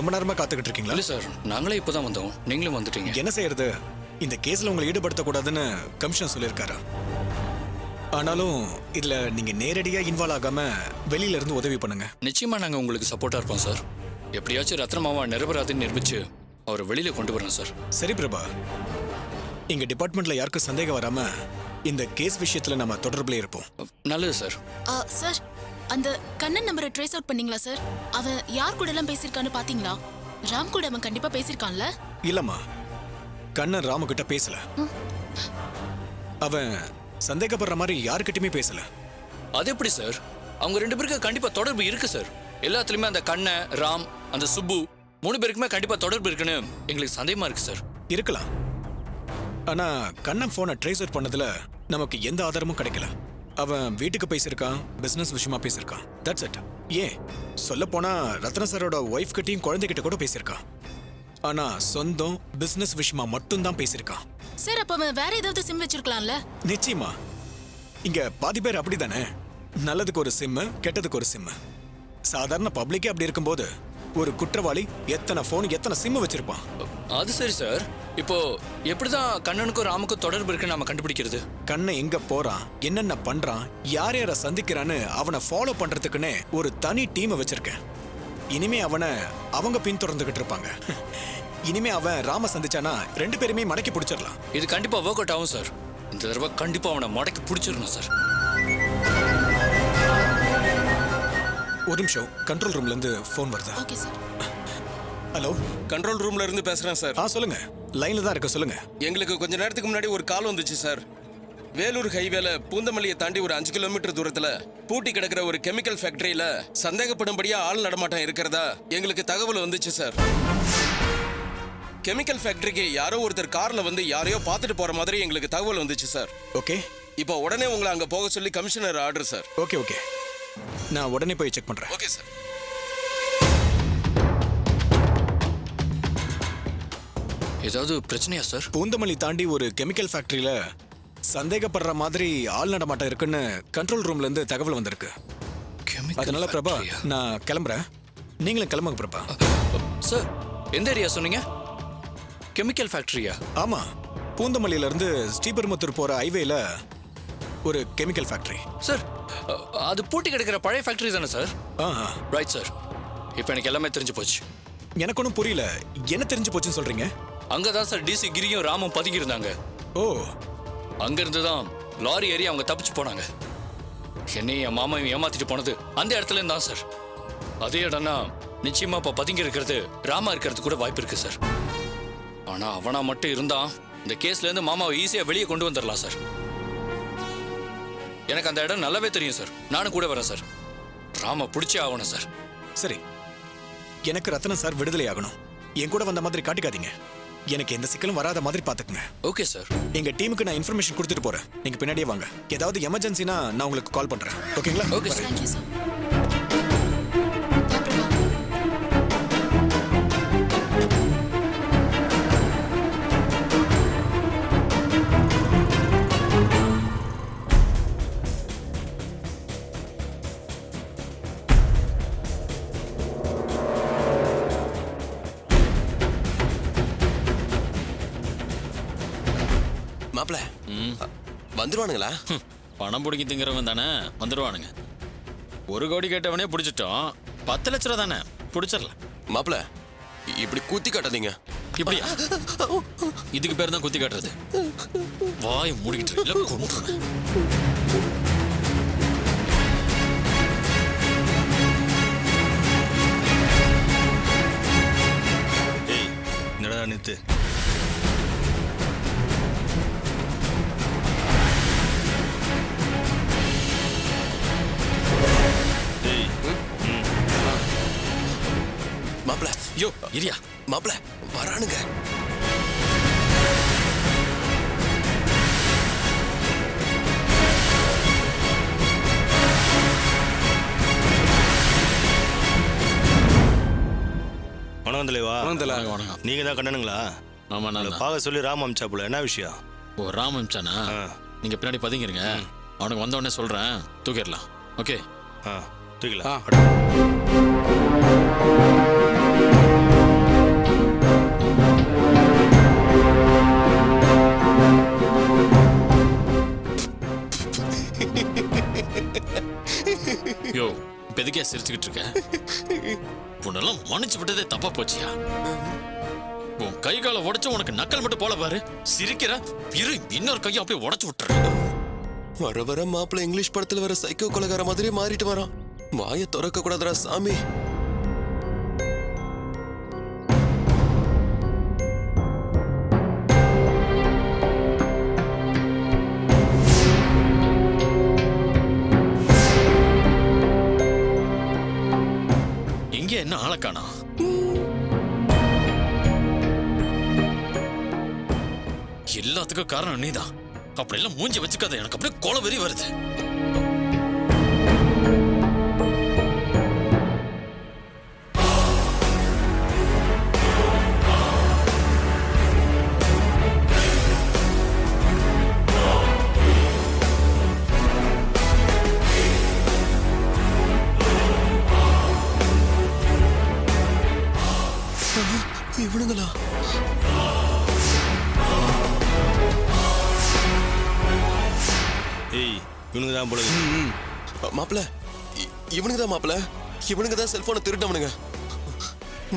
ரொம்ப நேரமா காத்துக்கிட்டு இருக்கீங்களா? இல்லை சார், நாங்களே இப்போ தான் வந்தோம், நீங்களும் வந்துட்டீங்க. என்ன செய்யறது, இந்த கேஸ்ல உங்களை ஈடுபடுத்தக்கூடாதுன்னு கமிஷனர் சொல்லியிருக்காரு. ஆனாலும் இதுல நீங்க நேரடியா இன்வால்வ் ஆகாம வெளியில இருந்து உதவி பண்ணுங்க. நிச்சயமா நாங்கள் உங்களுக்கு சப்போர்ட்டாக இருப்போம் சார். எப்படியாச்சும் ரத்னமாவா நிரபராதின்னு நிரூபிச்சு அவரை வெளியில கொண்டு வரணும் சார். சரி பிரபா, எங்க டிபார்ட்மெண்ட்ல யாருக்கும் சந்தேகம் வராம இந்த கேஸ் விஷயத்துல நம்ம தொடர்புல இருப்போம். நல்லது சார். சார், அந்த கண்ணன் நம்பரை ட்ரேஸ் அவுட் பண்ணீங்களா சார்? அவன் யார் கூட எல்லாம் பேசியிருக்கான்னு பாத்தீங்களா? ராம் கூட அவன் கண்டிப்பா பேசியிருக்கான்ல? இல்லம்மா, கண்ணன் ராமு கிட்ட பேசல. அவன் சந்தேகப்படுற மாதிரி யாருக்கிட்டயுமே பேசல. அது எப்படி சார்? அவங்க 2 பேருக்கு கண்டிப்பா தொடர்பு இருக்கு சார். எல்லாத்துலயுமே அந்த கண்ணன், ராம், அந்த சுப்பு 3 பேருக்குமே கண்டிப்பா தொடர்பு இருக்குன்னு எங்களுக்கு சந்தேகமா இருக்கு சார். இருக்கலாம். ஆனா கண்ணன் போனை ட்ரேஸ் அவுட் பண்ணதுல நமக்கு எந்த ஆதாரமும் கிடைக்கல. அவன் வீட்டுக்கு பேசியிருக்கான், பிசினஸ் விஷயமா பேசியிருக்கான். That's it. ஏன் சொல்ல போனா ரத்ன சாரோட ஒய்ஃப் கிட்டையும் குழந்தைகிட்ட கூட பேசியிருக்கான். ஆனா சொந்தம் பிசினஸ் விஷயமா மட்டும்தான் பேசியிருக்கான். சார், அப்ப அவன் வேற ஏதாவது சிம் வச்சிருக்கலாம்ல? நிச்சயமா. இங்க பாதி பேர் அப்படிதானே, நல்லதுக்கு ஒரு சிம்மு, கெட்டதுக்கு ஒரு சிம்மு. சாதாரண பப்ளிக்கே அப்படி இருக்கும்போது ஒரு குற்றவாளி எத்தனை போன் எத்தனை சிம்மு வச்சிருப்பான்? அது சரி சார். இப்போ எப்படிதான் கண்ணனுக்கும் ராமுக்கும் தொடர்பு இருக்குன்னு நாம கண்டுபிடிக்கிறது? கண்ணை எங்க போறான், என்னென்ன பண்றான், யார் யாரை சந்திக்கிறான்னு அவனை ஃபாலோ பண்றதுக்குன்னே ஒரு தனி டீமை வச்சிருக்கேன். இனிமே அவனை அவங்க பின்தொடர்ந்துகிட்டு இருப்பாங்க. இனிமே அவன் ராம சந்திச்சானா 2 பேருமே மடக்கி பிடிச்சிடலாம். இது கண்டிப்பா ஒர்க் அவுட் ஆகும் சார். இந்த தடவை கண்டிப்பா அவனை மடக்கி பிடிச்சிடணும் சார். ஒரு நிமிஷம், கண்ட்ரோல் ரூம்ல இருந்து போன் வருதா? Okay sir. ஹலோ, கண்ட்ரோல் ரூம்ல இருந்து பேசுறேன் சார். சொல்லுங்க. லைன்ல தான் இருக்க, சொல்லுங்க. எங்களுக்கு கொஞ்ச நேரத்துக்கு முன்னாடி ஒரு கால் வந்துச்சு சார். வேலூர் ஹைவேல பூந்தமல்லியை தாண்டி ஒரு 5 கிலோமீட்டர் தூரத்துல பூட்டி கிடக்கிற ஒரு கெமிக்கல் ஃபேக்டரியில சந்தேகப்படும்படியா ஆள் நடமாட்டம் இருக்கிறதா எங்களுக்கு தகவல் வந்துச்சு சார். கெமிக்கல் ஃபேக்டரிக்கு யாரோ ஒருத்தர் கார்ல வந்து யாரையோ பார்த்துட்டு போற மாதிரி எங்களுக்கு தகவல் வந்துச்சு சார். ஓகே, இப்போ உடனே உங்களை அங்க போக சொல்லி commissioner order sir. Okay okay, நான் உடனே போய் செக் பண்றேன். Okay sir. ஏதாவது பிரச்சனையா சார்? பூந்தமல்லி தாண்டி ஒரு கெமிக்கல் ஃபேக்டரியில சந்தேகப்படுற மாதிரி ஆள் நடமாட்டம் இருக்குன்னு கண்ட்ரோல் ரூம்ல இருந்து தகவல் வந்திருக்கு. அதனால பிரபா, நான் கிளம்புறேன். நீங்களும் கிளம்புங்க பிரபா. சார், எந்த ஏரியா சொன்னீங்க? கெமிக்கல் ஃபேக்டரியா? ஆமா, பூந்தமல்லியில இருந்து ஸ்ரீபெரும்புத்தூர் போற ஹைவேல ஒரு கெமிக்கல் ஃபேக்டரி. சார், அது பூட்டி கிடக்கிற பழைய ஃபேக்டரி தானே சார்? Right sir. இப்போ எனக்கு எல்லாமே தெரிஞ்சு போச்சு. எனக்கு ஒன்றும் புரியல, என்ன தெரிஞ்சு போச்சுன்னு சொல்றீங்க? அங்கதான் சார் டிசி கிரியும் ராமும் பதுங்கி இருந்தாங்க. ஓ, அங்கிருந்து தான் லாரி ஏறி அவங்க தப்பிச்சு போனாங்க. என்னையும் என் மாமாவையும் ஏமாத்திட்டு போனது அந்த இடத்துல தான் சார். அதே இடம்னா நிச்சயமா இப்போ பதுங்கி இருக்கிறது ராமா இருக்கிறது கூட வாய்ப்பு இருக்கு சார். ஆனா அவனா மட்டும் இருந்தா இந்த கேஸ்ல இருந்து மாமாவை ஈஸியா வெளியே கொண்டு வந்துடலாம் சார். எனக்கு அந்த இடம் நல்லாவே தெரியும் சார். நானும் கூட வரேன் சார். ராம பிடிச்சே ஆகணும் சார். சரி, எனக்கு ரத்னம் சார் விடுதலை ஆகணும். என் கூட வந்த மாதிரி காட்டிக்காதீங்க. எனக்கு எந்த சிக்கலும் வராத மாதிரி பாத்துக்குங்க. Okay sir. எங்க டீமுக்கு நான் இன்ஃபர்மேஷன் கொடுத்துட்டு போறேன். நீங்க பின்னாடியே வாங்க. ஏதாவது எமர்ஜென்சினா நான் உங்களுக்கு கால் பண்றேன். ஓகேங்களா? Okay sir. Thank you sir. மாப்ள வந்துருவானுங்களா? பணம் பிடிக்கி திங்கிறவன் தானே, வந்துடுவானுங்க. 1 கோடி கேட்டவனே பிடிச்சிட்டோம். 10 லட்ச ரூபா தானே, பிடிச்சிடலாம். மாப்ள இப்படி குத்தி காட்டாதீங்க. இப்படியா? இதுக்கு பேர் தான் குத்தி காட்டுறது. வாய் மூடிக்கிட்டு இல்ல கொன்றுவேன். ஏய், என்னடா நித்து? மாப்ள யோ இரியா, மாப்ள வரானுங்க. வணக்கம் தலைவா. வணக்கம். நீங்க தான் கண்ணனுங்களா? ஆமா, நான் பார்க்க சொல்லி ராம் அமிச்சாப்புல, என்ன விஷயம்? ஓ, ராம் அமிச்சானா? நீங்க பின்னாடி பதுங்கிருங்க. அவனுக்கு வந்த உடனே சொல்றேன், தூக்கிடலாம். ஓகே, தூக்கலாம். யோ இப்ப எதுக்கே சிரிச்சுக்கிட்டு இருக்க? உன்னெல்லாம் மன்னிச்சு விட்டதே தப்பா போச்சியா? உன் கை காலை உடைச்சு உனக்கு நக்கல் மட்டும் போல பாரு. சிரிக்கிற இரு, இன்னொரு கையை அப்படியே உடைச்சு விட்டுற. வர வர மாப்பிள்ள இங்கிலீஷ் படத்துல வர சைக்கோ கொலைகார மாதிரியே மாறிட்டு வரான். வாயை திறக்க கூடாதுடா சாமி. இங்க என்ன ஆளை காணோம்? எல்லாத்துக்கும் காரணம் நீதான். அப்படி எல்லாம் மூஞ்சி வச்சுக்காத, எனக்கு அப்படியே கோல வெறி வருது. இவனுங்களா? ஏய் இவனுங்க தான் போல மாப்பிள்ள இவனுங்க தான் மாப்பிள்ள. இவனுங்க தான் செல்போனை திருட்டவனுங்க.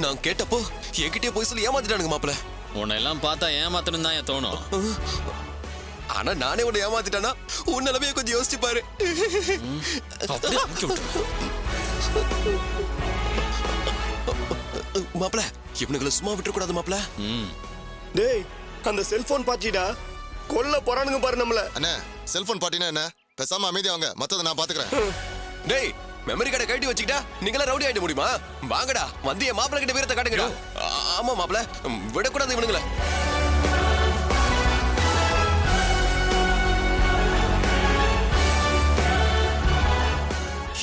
நான் கேட்டப்போ என்கிட்டயே போய் சொல்லி ஏமாத்திட்டானுங்க மாப்பிள்ள. உன்னை எல்லாம் பார்த்தா ஏமாத்தணும் தான் தோணும். ஆனா நானே உன்னை ஏமாத்திட்டானா உன் நிலைமையை கொஞ்சம் யோசிச்சு பாரு. அப்படியே அமுக்கி விட்டுரு. மாப்பிள்ள இவனுங்களை சும்மா விட்டுறக்கூடாது மாப்பிள்ள. டேய் அந்த செல்போன் பாட்டிடா கொல்ல போறானுங்க பாரு நம்மள. அண்ணா செல்போன் பாட்டினா என்ன? பேசாம அமைதியாங்க, மத்தத நான் பாத்துக்கிறேன். டேய் மெமரி கார்டை கழட்டி வச்சுக்கிட்டா நீங்களா ரவுடி ஆயிட முடியுமா? வாங்கடா வந்து என் மாப்பிள்ள கிட்ட வீரத்தை காட்டுங்கடா. ஆமா மாப்பிள்ள விடக்கூடாது இவனுங்களை.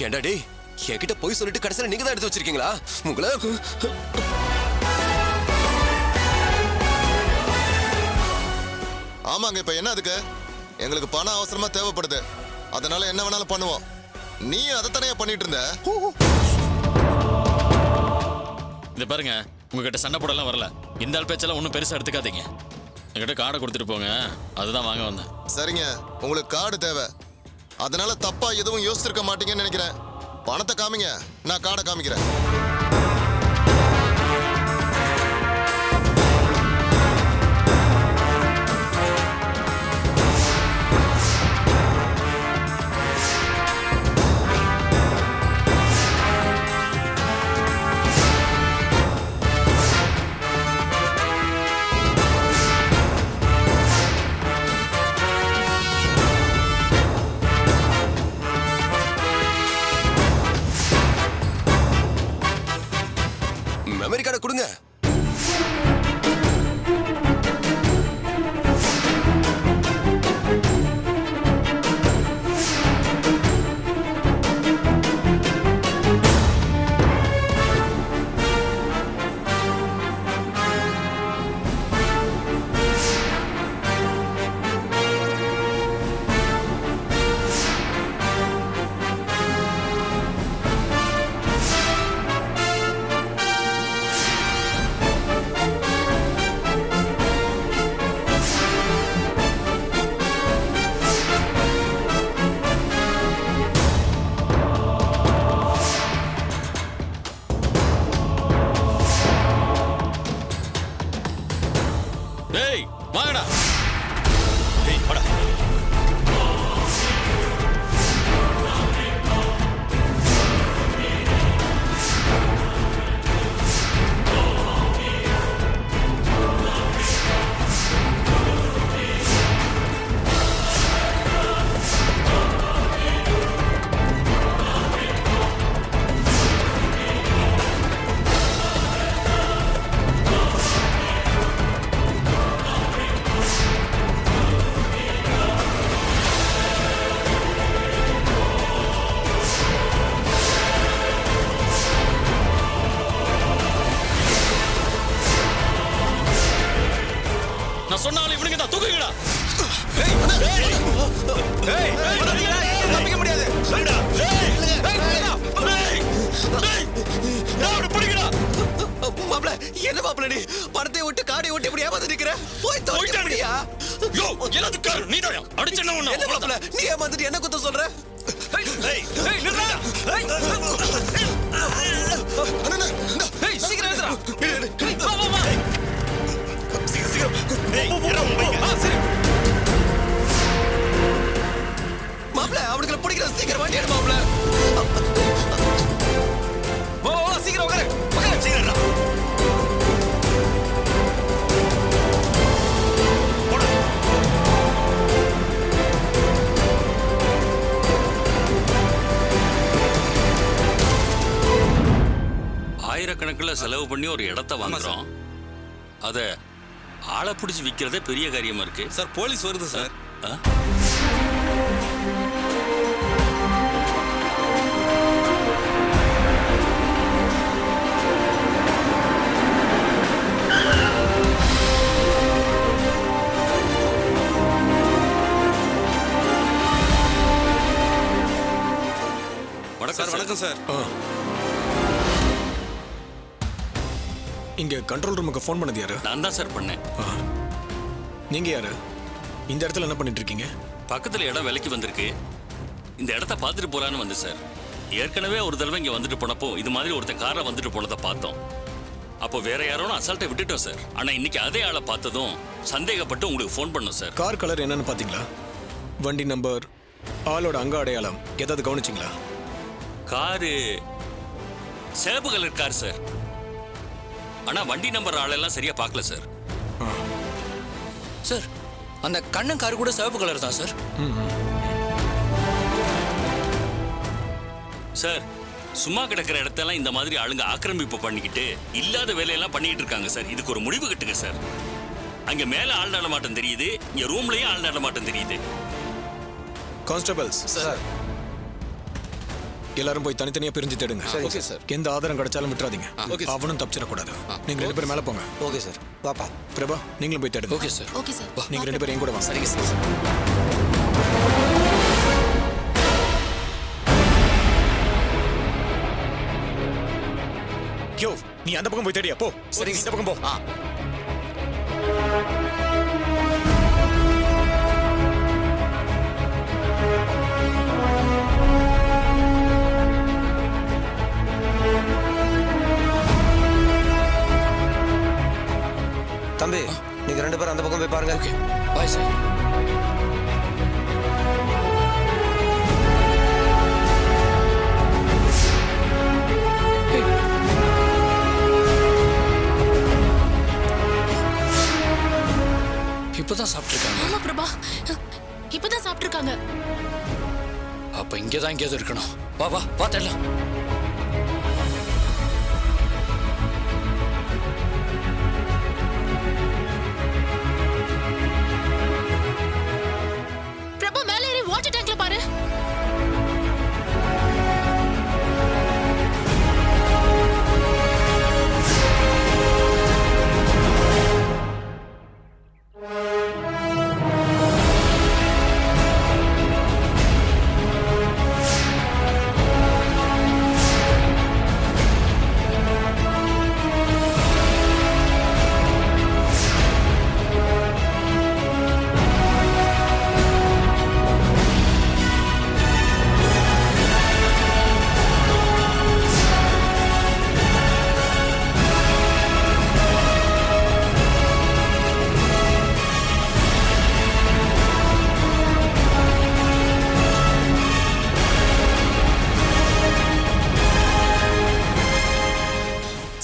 ஏண்டா டேய் என்கிட்ட போய் சொல்லிட்டு கடைசியில நீங்க தான் எடுத்து வச்சிருக்கீங்களா உங்களை? ஆமாங்க, இப்ப என்ன அதுக்கு? எங்களுக்கு பணம் அவசரமா தேவைப்படுது, அதனால என்ன வேணாலும் பண்ணுவோம். நீ அதைத்தானே பண்ணிட்டு இருந்த. இது பாருங்க, உங்ககிட்ட சண்டை போடலாம் வரல. இந்த ஆள் பேச்செல்லாம் ஒன்றும் பெருசா எடுத்துக்காதீங்க. என்கிட்ட கார்டை கொடுத்துட்டு போங்க, அதுதான் வாங்க வந்தேன். சரிங்க, உங்களுக்கு கார்டு தேவை, அதனால தப்பா எதுவும் யோசிச்சிருக்க மாட்டீங்கன்னு நினைக்கிறேன். பணத்தை காமிங்க, நான் கார்டை காமிக்கிறேன். மெமரி கார்டை கொடுங்க. டேய் வாங்கடா. டேய் வாடா. நான் சொன்னாலும் இவனுங்க தான் தூக்குங்கடா. தப்பிக்க முடியாது. மாப்பிள்ள என்ன மாப்பிள்ள நீ பணத்தை விட்டு காடை விட்டு இப்படி ஏமாந்து நிக்கிற? போய் தோய்ட்டானுயா. யோ எல்லாத்துக்கும் நீ தான் அடிச்சேன்னா என்ன மாப்பிள்ள நீ ஏமாந்துட்டு என்ன குத்த சொல்ற? ஏய் நில்லுடா. அண்ணா, இந்தா. சீக்கிரம் எழுதுறா. மாப்பிள்ள அவனுக்கு பிடிக்கிற சீக்கிரம் வண்டி எடு மாப்பிள்ள. சீக்கிரம் உட்காரு சீக்கிரம். ஆயிரக்கணக்கில் செலவு பண்ணி ஒரு இடத்த வாங்குறோம். அதை ஆளை பிடிச்சி விற்கிறதே பெரிய காரியமா இருக்கு. சார் போலீஸ் வருது சார். வணக்கம் சார். வணக்கம் சார். இங்க கண்ட்ரோல் ரூமுக்கு ஃபோன் பண்ணது யாரு? நான் தான் சார் பண்ணேன். நீங்க யாரு? இந்த இடத்துல என்ன பண்ணிட்டு இருக்கீங்க? பக்கத்தில் இடம் விலைக்கு வந்திருக்கு. இந்த இடத்த பார்த்துட்டு போலான்னு வந்து சார். ஏற்கனவே ஒரு தடவை இங்கே வந்துட்டு போனப்போ இது மாதிரி ஒருத்தன் காரை வந்துட்டு போனதை பார்த்தோம். அப்போ வேற யாரோன்னு அசால்ட்டை விட்டுட்டோம் சார். ஆனால் இன்னைக்கு அதே ஆளை பார்த்ததும் சந்தேகப்பட்டு உங்களுக்கு ஃபோன் பண்ணோம் சார். கார் கலர் என்னன்னு பாத்தீங்களா? வண்டி நம்பர், ஆளோட அங்க அடையாளம் ஏதாவது கவனிச்சிங்களா? காரு சிவப்பு கலர் கார் சார். ஆனா வண்டி நம்பர் ஆளெல்லாம் சரியா பார்க்கல சார். சார் அந்த கண்ணன் கார் கூட சிவப்பு கலர் தான் சார். சார் சும்மா கிடக்கிற இடத்தெல்லாம் இந்த மாதிரி ஆளுங்க ஆக்கிரமிப்பு பண்ணிக்கிட்டு இல்லாத வேலையெல்லாம் பண்ணிக்கிட்டு இருக்காங்க சார். இதுக்கு ஒரு முடிவு கட்டுங்க சார். அங்க மேல ஆள் நடமாட்டம் தெரியுது, இங்க ரூம்லயும் ஆள் நடமாட்டம் தெரியுது. Constables sir. எல்லாரும் போய் தனித்தனியா பிரிஞ்சு தேடுங்க. Okay sir. எந்த ஆதாரம் கிடைச்சாலும் விட்டுறாதீங்க. அவனும் தப்பிச்சிடக்கூடாது. நீங்க 2 பேரும் மேல போங்க. Okay sir. பாப்பா. பிரபா நீங்களும் போய் தேடுங்க. Okay sir. Okay sir. நீங்க 2 பேரும் என் கூட வாங்க. சரிங்க சார். யோ நீ அந்த பக்கம் போய் தேடியா போ. சரி இந்த பக்கம் போ. தம்பி நீங்க 2 பேரும் அந்த பக்கம் போய் பாருங்க. Okay bye sir. இப்பதான் சாப்பிட்டுருக்காங்க. ஆமா பிரபா, இப்பதான் சாப்பிட்டுருக்காங்க. அப்ப இங்கதான் எங்கேயாவது இருக்கணும். வா வா பார்த்தேன். பிரபா மேலே ஏறி வாட்டர் டேங்க்ல பாரு.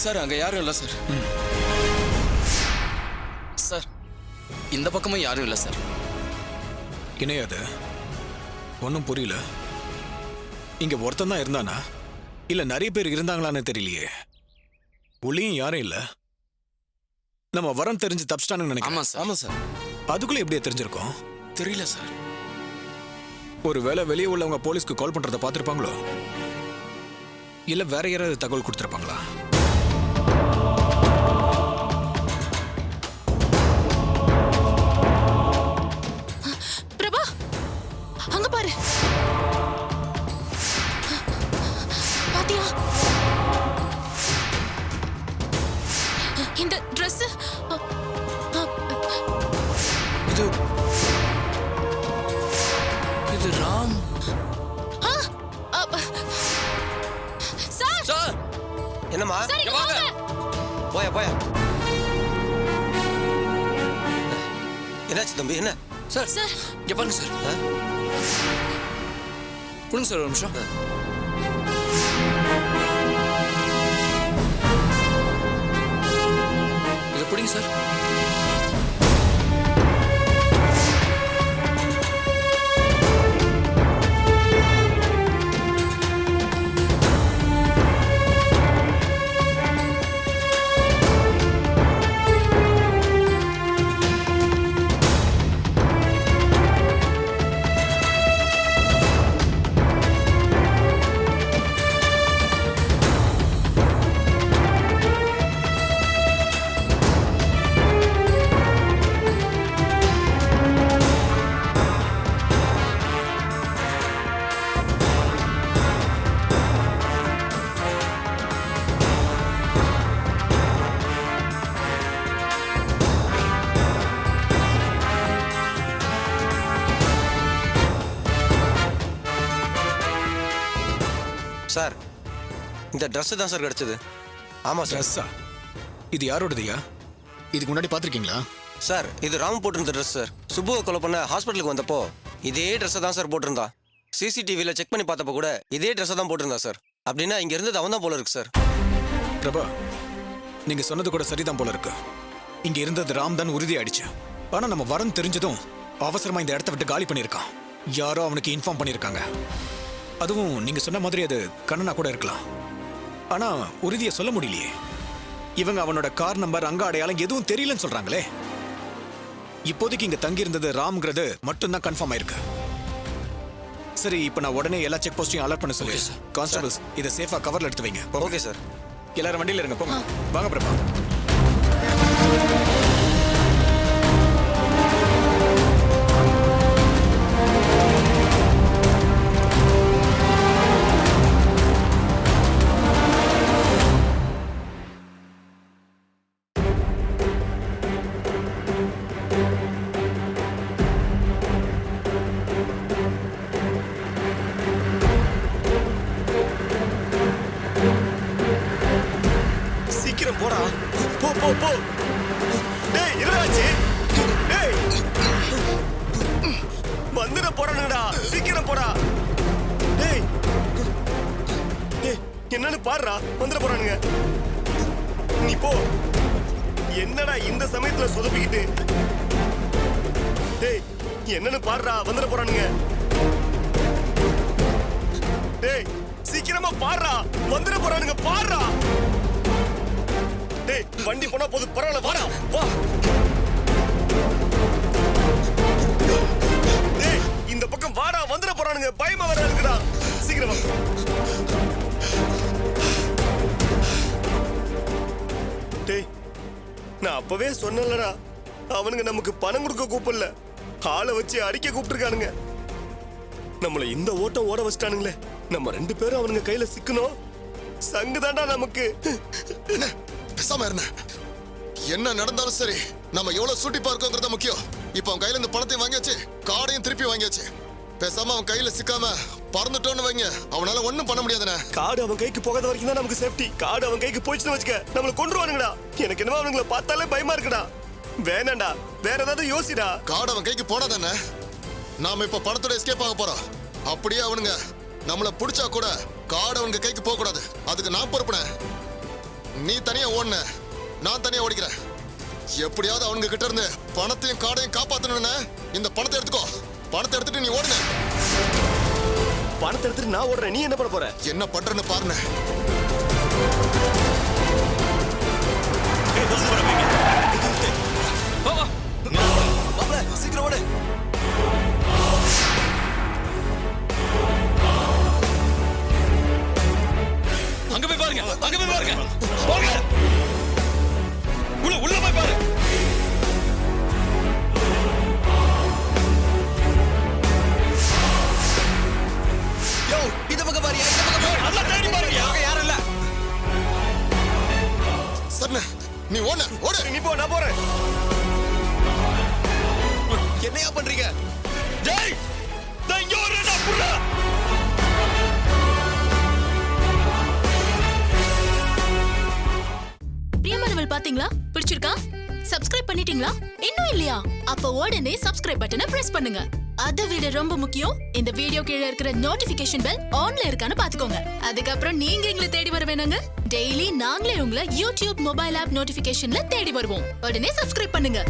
சார் அங்க யாரும் இல்ல சார். சார் இந்த பக்கமும் யாரும் இல்லை சார். இணையாது ஒன்றும் புரியல. இங்க ஒருத்தன் தான் இருந்தானா இல்ல நிறைய பேர் இருந்தாங்களான்னு தெரியலையே. உள்ளேயும் யாரும் இல்ல. நம்ம வரம் தெரிஞ்சு தப்பிச்சிட்டானுன்னு நினைக்கிறேன். ஆமா சார். ஆமா சார். அதுக்குள்ள எப்படியா தெரிஞ்சிருக்கோம்? தெரியல சார். ஒருவேளை வெளியே உள்ளவங்க போலீஸ்க்கு கால் பண்றதை பார்த்திருப்பாங்களோ இல்ல வேற யாராவது தகவல் கொடுத்திருப்பாங்களா? பிரபா அங்க பாரு. பாத்தியா இந்த Dress? இது ராம். என்னம்மா சரி வாங்க போயா போயா. என்னாச்சு தம்பி? என்ன சார் சார் இங்க பாருங்க சார். கொடுங்க சார் ஒரு நிமிஷம். இதை பிடிங்க சார். சார் இந்த Dress தான் சார் கிடைச்சது. ஆமா சார். ட்ரெஸ்ஸா? இது யாரோடதுயா? இதுக்கு முன்னாடி பார்த்துருக்கீங்களா? சார் இது ராம் போட்டிருந்த ட்ரெஸ் சார். சுப்புவை கொலை பண்ண ஹாஸ்பிட்டலுக்கு வந்தப்போ இதே ட்ரெஸ்ஸை தான் சார் போட்டிருந்தான். சிசிடிவியில் செக் பண்ணி பார்த்தப்போ கூட இதே ட்ரெஸ்ஸை தான் போட்டிருந்தா சார். அப்படின்னா இங்க இருந்தது அவன் தான் போல இருக்கு சார். பிரபா, நீங்க சொன்னது கூட சரிதான் போல இருக்கு. இங்க இருந்தது ராம் தான் உறுதியாயிடுச்சு. ஆனா நம்ம வரன் தெரிஞ்சதும் அவசரமா இந்த இடத்த விட்டு காலி பண்ணியிருக்கான். யாரோ அவனுக்கு இன்ஃபார்ம் பண்ணியிருக்காங்க. அதுவும் நீங்க சொன்ன மாதிரி அது கண்ணனா கூட இருக்கலாம். ஆனா உறுதியை சொல்ல முடியலையே. இவங்க அவனோட கார் நம்பர், அங்க அடையாளம் எதுவும் தெரியலன்னு சொல்றாங்களே. இப்போதைக்கு இங்க தங்கி இருந்தது ராம்ங்கிறது மட்டும்தான் கன்ஃபார்ம் ஆயிருக்கு. சரி, இப்போ நான் உடனே எல்லா செக் போஸ்டையும் அலர்ட் பண்ண சொல்லி கான்ஸ்டபிள்ஸ் இதை சேஃபா கவர்ல எடுத்து வைங்க. Okay sir. எல்லாரும் வண்டியில இருங்க, போங்க. வாங்க பிரபா. சீக்கிரம் போடா. போ போ போ. டேய் என்னடாச்சு? டேய் வந்துட போறானுங்கடா. சீக்கிரம் போடா. டேய் டேய் என்னன்னு பாருடா. வந்துட போறானுங்க. நீ போ. என்னடா இந்த சமயத்துல சொதப்பிக்கிட்டு? டேய் என்னன்னு பாருடா. வந்துட போறானுங்க. டேய் சீக்கிரமா பாருடா. வந்துட போறானுங்க. பாருடா. டேய் வண்டி போனா போது, பரவாயில்ல, வாடா வா. டேய் இந்த பக்கம் வாடா. வந்துட போறானுங்க. பயமா வர இருக்குடா. சீக்கிரம் வா. டேய் நான் அப்பவே சொன்னேன்லடா, அவனுங்க நமக்கு பணம் கொடுக்க கூப்பிடல, ஆளை வச்சு அடிக்க கூப்பிட்டுருக்கானுங்க. நம்மளை இந்த ஓட்டம் ஓட வச்சிட்டானுங்களே. நம்ம 2 பேரும் அவனுங்க கையில சிக்கணும். சங்கு தாண்டா நமக்கு. பேசாம இருந்த. என்ன நடந்தாலும் சரி, நம்ம எவ்வளவு சூட்டி பார்க்கோங்கிறது முக்கியம். இப்ப அவன் கையில இந்த பணத்தையும் வாங்கியாச்சு, கார்டையும் திருப்பி வாங்கியாச்சு. பேசாம அவன் கையில சிக்காம பறந்துட்டோன்னு வைங்க, அவனால ஒண்ணும் பண்ண முடியாதுண்ணே. காடு அவன் கைக்கு போகாத வரைக்கும் தான் நமக்கு சேஃப்டி. காடு அவன் கைக்கு போயிடுச்சுன்னு வச்சுக்க, நம்மள கொன்றுவானுங்கடா. எனக்கு என்னவோ அவனுங்களை பார்த்தாலே பயமா இருக்குடா. வேணாண்டா, வேற ஏதாவது யோசிடா. காடு அவன் கைக்கு போனாதானே நாம இப்ப பணத்தோட எஸ்கேப் ஆக போறோம். அப்படியே அவனுங்க நம்மள பிடிச்சா கூட காடு அவனுக்கு கைக்கு போக கூடாது. அதுக்கு நான் பொறுப்புனே. நீ தனியா ஓடுன, நான் தனியா ஓடிக்கிறேன். எப்படியாவது அவனுங்க கிட்ட இருந்து பணத்தையும் காடையும் காப்பாத்தணும்னு இந்த பணத்தை எடுத்துக்கோ. பணத்தை எடுத்துட்டு நீ ஓடுன. பணத்தை எடுத்துட்டு நான் ஓடுறேன். நீ என்ன பண்ண போற? என்ன பண்றன்னு பாருங்க. சீக்கிரம் ஓடு. அங்க போய் பாருங்க, அங்க போய் பாருங்க. போங்க. உள்ள போய் பாரு. யோ இந்த பக்கம் பாரியா. இந்த பக்கம் பாரு. நல்லா தேடி பாருங்க. யாரும் இல்ல. சர்ண நீ ஓடு. நீ போ, நான் போறேன். என்னையா பண்றீங்க? டேய், நான் இங்க வரேன்டா புள்ள. பாத்தீங்களா? பிடிச்சிருக்கா? சப்ஸ்கிரைப் பண்ணிட்டீங்களா? இன்னும் இல்லையா? அப்ப உடனே சப்ஸ்கிரைப் பட்டனை பிரஸ் பண்ணுங்க. அதை விட ரொம்ப முக்கியம், இந்த வீடியோ கீழே இருக்கிற நோட்டிபிகேஷன் பெல் ஆன்ல இருக்கான்னு பாத்துக்கோங்க. அதுக்கப்புறம் நீங்க எங்களை தேடி வர வேணாங்க. டெய்லி நாங்களே உங்களை யூடியூப் மொபைல் ஆப் நோட்டிபிகேஷன்ல தேடி வருவோம். உடனே சப்ஸ்கிரைப் பண்ணுங்க.